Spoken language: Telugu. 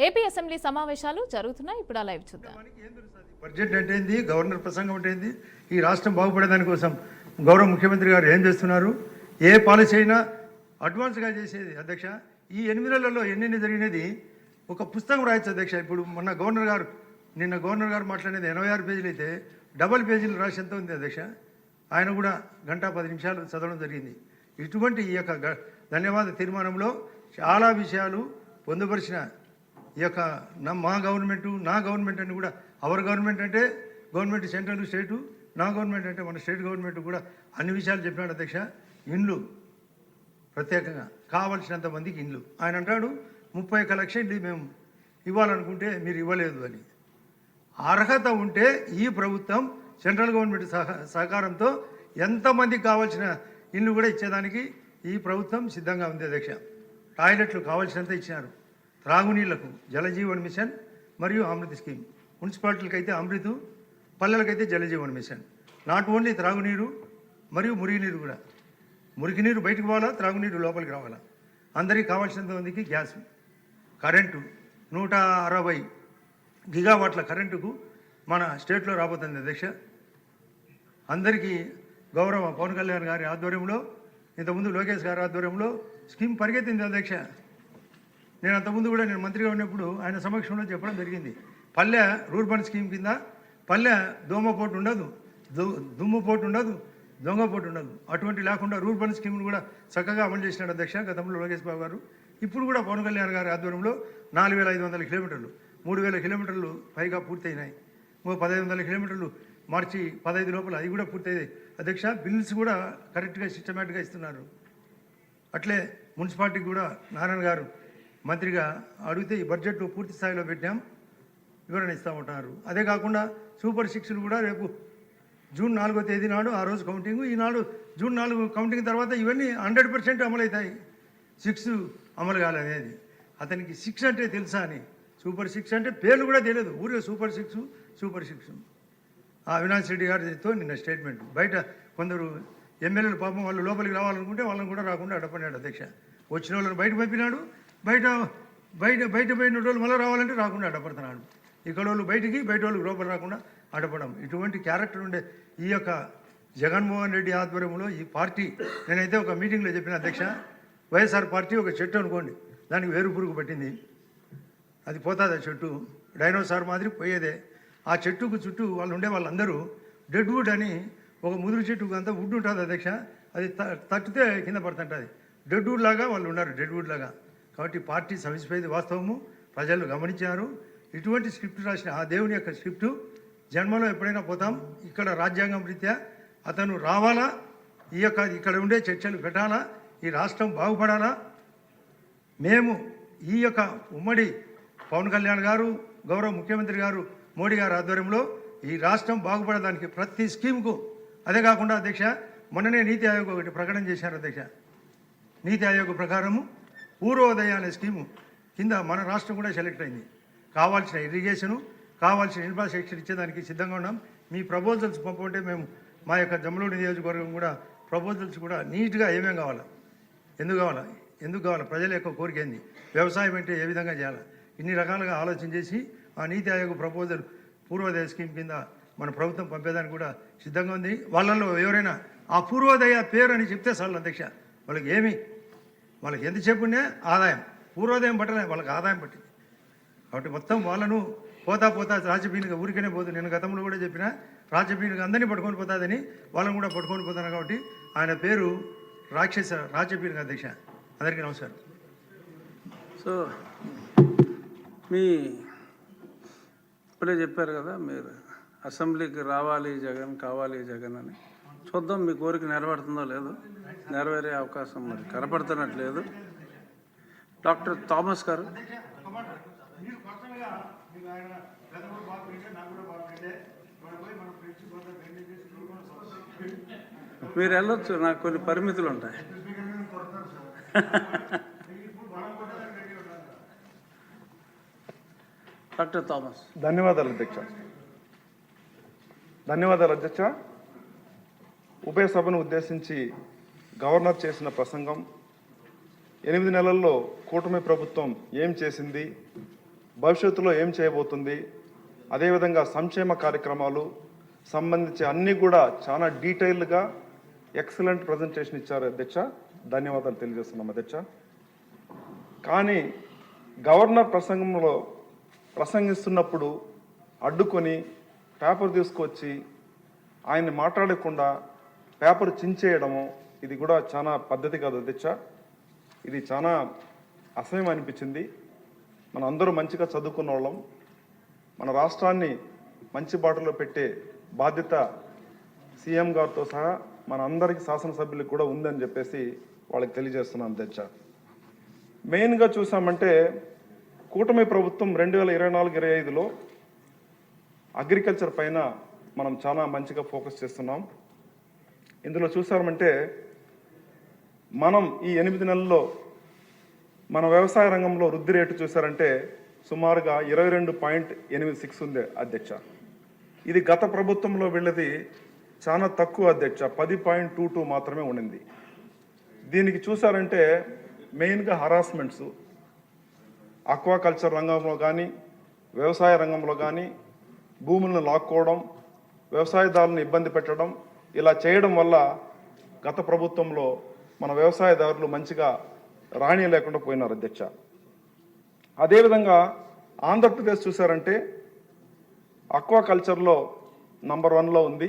ఏపీ అసెంబ్లీ సమావేశాలు జరుగుతున్నాయి. ఇప్పుడు లైవ్ చూద్దాం. బడ్జెట్ అంటే ఏంది, గవర్నర్ ప్రసంగం అంటే ఏంది, ఈ రాష్ట్రం బాగుపడేదాని కోసం గౌరవ ముఖ్యమంత్రి గారు ఏం చేస్తున్నారు, ఏ పాలసీ అయినా అడ్వాన్స్గా చేసేది అధ్యక్ష. ఈ 8 నెలల్లో ఎన్ని జరిగినది ఒక పుస్తకం రాయొచ్చు అధ్యక్ష. ఇప్పుడు నిన్న గవర్నర్ గారు మాట్లాడేది 86 పేజీలు అయితే డబల్ పేజీలు రాసి ఎంత ఉంది అధ్యక్ష. ఆయన కూడా గంట 10 నిమిషాలు చదవడం జరిగింది. ఇటువంటి ఈ యొక్క ధన్యవాద తీర్మానంలో చాలా విషయాలు పొందుపరిచిన ఈ యొక్క మా గవర్నమెంటు, నా గవర్నమెంట్ అని కూడా, అవర్ గవర్నమెంట్ అంటే గవర్నమెంట్ సెంట్రల్ స్టేటు, నా గవర్నమెంట్ అంటే మన స్టేట్ గవర్నమెంట్ కూడా అన్ని విషయాలు చెప్పినాడు అధ్యక్ష. ఇండ్లు ప్రత్యేకంగా కావాల్సినంత మందికి ఇండ్లు ఆయన అంటాడు 31 లక్షల ఇండ్లు మేము ఇవ్వాలనుకుంటే మీరు ఇవ్వలేదు అని. అర్హత ఉంటే ఈ ప్రభుత్వం సెంట్రల్ గవర్నమెంట్ సహకారంతో ఎంతమందికి కావాల్సిన ఇండ్లు కూడా ఇచ్చేదానికి ఈ ప్రభుత్వం సిద్ధంగా ఉంది అధ్యక్ష. టాయిలెట్లు కావాల్సినంత ఇచ్చినారు. త్రాగునీళ్లకు జలజీవన్ మిషన్ మరియు అమృత్ స్కీమ్, మున్సిపాలిటీలకు అయితే అమృత్, పల్లెలకైతే జలజీవన్ మిషన్. నాట్ ఓన్లీ త్రాగునీరు మరియు మురిగినీరు కూడా. మురికి నీరు బయటకు పోవాలా, త్రాగునీరు లోపలికి రావాలా. అందరికీ కావాల్సినంత మందికి గ్యాస్, కరెంటు 160 గిగావాట్ల కరెంటుకు మన స్టేట్లో రాబోతుంది అధ్యక్ష. అందరికీ గౌరవ పవన్ కళ్యాణ్ గారి ఆధ్వర్యంలో, ఇంతకుముందు లోకేష్ గారి ఆధ్వర్యంలో స్కీమ్ పరిగెత్తింది అధ్యక్ష. నేను అంతకుముందు కూడా నేను మంత్రిగా ఉన్నప్పుడు ఆయన సమక్షంలో చెప్పడం జరిగింది. పల్లె రూర్బన్ స్కీమ్ కింద పల్లె దోమపోటు ఉండదు, దుమ్ముపోటు ఉండదు, దొంగపోటు ఉండదు. అటువంటి లేకుండా రూర్బన్ స్కీమ్ను కూడా చక్కగా అమలు చేసినాడు అధ్యక్ష గతంలో లోకేష్ బాబు గారు. ఇప్పుడు కూడా పవన్ కళ్యాణ్ గారి ఆధ్వర్యంలో 4500 కిలోమీటర్లు, 3000 కిలోమీటర్లు పైగా పూర్తయినాయి. 1500 కిలోమీటర్లు మార్చి 15 లోపల అది కూడా పూర్తయ్యాయి అధ్యక్ష. బిల్స్ కూడా కరెక్ట్గా సిస్టమేటిక్గా ఇస్తున్నారు. అట్లే మున్సిపాలిటీకి కూడా నారాయణ గారు మంత్రిగా అడిగితే ఈ బడ్జెట్ పూర్తి స్థాయిలో పెట్టాం, వివరణ ఇస్తూ ఉంటున్నారు. అదే కాకుండా సూపర్ 6లు కూడా రేపు జూన్ 4వ తేదీ నాడు ఆ రోజు కౌంటింగ్, ఈనాడు జూన్ 4 కౌంటింగ్ తర్వాత ఇవన్నీ 100% అమలవుతాయి. 6 అమలు కాలేదనేది అతనికి 6 అంటే తెలుసా అని, సూపర్ 6 అంటే పేర్లు కూడా తెలియదు, ఊరిలో సూపర్ 6. ఆ అవినాష్ రెడ్డి గారితో నిన్న స్టేట్మెంట్. బయట కొందరు ఎమ్మెల్యేలు పాపం వాళ్ళు లోపలికి రావాలనుకుంటే వాళ్ళని కూడా రాకుండా అడ్డపడినాడు అధ్యక్ష. వచ్చిన వాళ్ళని బయట పంపినాడు, బయట పోయిన వాళ్ళు మళ్ళీ రావాలంటే రాకుండా అడ్డపడుతున్నాడు. ఇక్కడ వాళ్ళు బయటికి, బయట వాళ్ళు లోపల రాకుండా అడ్డపడడం. ఇటువంటి క్యారెక్టర్ ఉండే ఈ యొక్క జగన్మోహన్ రెడ్డి ఆధ్వర్యంలో ఈ పార్టీ, నేనైతే ఒక మీటింగ్లో చెప్పిన అధ్యక్ష, వైఎస్ఆర్ పార్టీ ఒక చెట్టు అనుకోండి, దానికి వేరు పురుగు పట్టింది, అది పోతుంది. ఆ చెట్టు డైనోసార్ మాదిరి పోయేదే. ఆ చెట్టుకు చుట్టూ వాళ్ళు ఉండే వాళ్ళందరూ డెడ్ వుడ్ అని, ఒక ముదురు చెట్టుకు అంతా వుడ్ ఉంటుంది అధ్యక్ష, అది తట్టితే కింద పడుతుంటుంది. డెడ్ వుడ్ లాగా వాళ్ళు ఉన్నారు, డెడ్ వుడ్ లాగా. కాబట్టి పార్టీ సమసిపోయేది వాస్తవము, ప్రజలు గమనించారు. ఇటువంటి స్క్రిప్ట్ రాసిన ఆ దేవుని యొక్క స్క్రిప్టు జన్మలో ఎప్పుడైనా పోతాం. ఇక్కడ రాజ్యాంగం రీత్యా అతను రావాలా, ఇక్కడ ఉండే చర్చలు పెట్టాలా, ఈ రాష్ట్రం బాగుపడాలా. మేము ఈ యొక్క ఉమ్మడి పవన్ కళ్యాణ్ గారు, గౌరవ ముఖ్యమంత్రి గారు మోడీ గారి ఆధ్వర్యంలో ఈ రాష్ట్రం బాగుపడడానికి ప్రతి స్కీమ్కు, అదే కాకుండా అధ్యక్ష మొన్ననే నీతి ఆయోగ్ ఒకటి ప్రకటన చేశారు అధ్యక్ష. నీతి ఆయోగ్ ప్రకారము పూర్వోదయ అనే స్కీము కింద మన రాష్ట్రం కూడా సెలెక్ట్ అయింది. కావాల్సిన ఇరిగేషను, కావాల్సిన ఇన్ఫ్రాస్ట్రక్చర్ ఇచ్చేదానికి సిద్ధంగా ఉన్నాం. మీ ప్రపోజల్స్ పంపంటే మేము మా యొక్క జమ్మలూరు నియోజకవర్గం కూడా ప్రపోజల్స్ కూడా నీట్గా ఏమేం కావాలా, ఎందుకు కావాలా, ప్రజల యొక్క కోరిక ఏంది, వ్యవసాయం అంటే ఏ విధంగా చేయాలా, ఇన్ని రకాలుగా ఆలోచన చేసి ఆ నీతి ఆయోగ్ ప్రపోజల్ పూర్వోదయ స్కీమ్ కింద మన ప్రభుత్వం పంపేదానికి కూడా సిద్ధంగా ఉంది. వాళ్ళల్లో ఎవరైనా ఆ పూర్వోదయ పేరు అని చెప్తే చాలు అధ్యక్ష, వాళ్ళకి ఎంత చెప్పునే ఆదాయం, పూర్వోదయం పట్టలే వాళ్ళకి ఆదాయం పట్టింది. కాబట్టి మొత్తం వాళ్ళను పోతా రాజపీనుగా ఊరికనే పోతుంది. నేను గతంలో కూడా చెప్పిన రాజపీనుగా అందరినీ పట్టుకొని పోతుందని, వాళ్ళని కూడా పట్టుకొని పోతాను. కాబట్టి ఆయన పేరు రాజపీనుగా అధ్యక్ష. అందరికీ నమస్కారం. సో మీ ఇప్పుడే చెప్పారు కదా, మీరు అసెంబ్లీకి రావాలి జగన్, కావాలి జగన్ అని. చూద్దాం మీ కోరిక నెరవేరుతుందో లేదో. నెరవేరే అవకాశం మరి కనపడుతున్నట్లేదు. డాక్టర్ థామస్ గారు మీరు వెళ్ళొచ్చు, నాకు కొన్ని పరిమితులు ఉంటాయి. Doctor Thomas. ధన్యవాదాలు అధ్యక్ష. ఉభయ సభను ఉద్దేశించి గవర్నర్ చేసిన ప్రసంగం, 8 నెలల్లో కూటమి ప్రభుత్వం ఏం చేసింది, భవిష్యత్తులో ఏం చేయబోతుంది, అదేవిధంగా సంక్షేమ కార్యక్రమాలు సంబంధించి అన్నీ కూడా చాలా డీటెయిల్డ్గా ఎక్సలెంట్ ప్రజెంటేషన్ ఇచ్చారు అధ్యక్ష. ధన్యవాదాలు తెలియజేస్తున్నాం అధ్యక్ష. కానీ గవర్నర్ ప్రసంగిస్తున్నప్పుడు అడ్డుకొని పేపర్ తీసుకొచ్చి ఆయన్ని మాట్లాడకుండా పేపర్ చించేయడము ఇది కూడా చాలా పద్ధతి కాదు అధ్యక్ష. ఇది చాలా అసహ్యం అనిపించింది. మన అందరూ మంచిగా చదువుకున్న వాళ్ళం, మన రాష్ట్రాన్ని మంచి బాటలో పెట్టే బాధ్యత సీఎం గారితో సహా మన అందరికీ శాసనసభ్యులకు కూడా ఉందని చెప్పేసి వాళ్ళకి తెలియజేస్తున్నాను అధ్యక్ష. మెయిన్గా చూసామంటే కూటమి ప్రభుత్వం 2024-25లో అగ్రికల్చర్ పైన మనం చాలా మంచిగా ఫోకస్ చేస్తున్నాం. ఇందులో చూసామంటే మనం ఈ 8 నెలల్లో మన వ్యవసాయ రంగంలో వృద్ధి రేటు చూసారంటే సుమారుగా 22.86 ఉంది అధ్యక్ష. ఇది గత ప్రభుత్వంలో వెళ్ళేది చాలా తక్కువ అధ్యక్ష, 10.22 మాత్రమే ఉండింది. దీనికి చూసారంటే మెయిన్గా హరాస్మెంట్స్ ఆక్వాకల్చర్ రంగంలో కానీ వ్యవసాయ రంగంలో కానీ భూములను లాక్కోవడం, వ్యవసాయదారులను ఇబ్బంది పెట్టడం, ఇలా చేయడం వల్ల గత ప్రభుత్వంలో మన వ్యవసాయదారులు మంచిగా రాణి లేకుండా పోయినారు అధ్యక్ష. అదేవిధంగా ఆంధ్రప్రదేశ్ చూసారంటే ఆక్వాకల్చర్లో నంబర్ 1లో ఉంది.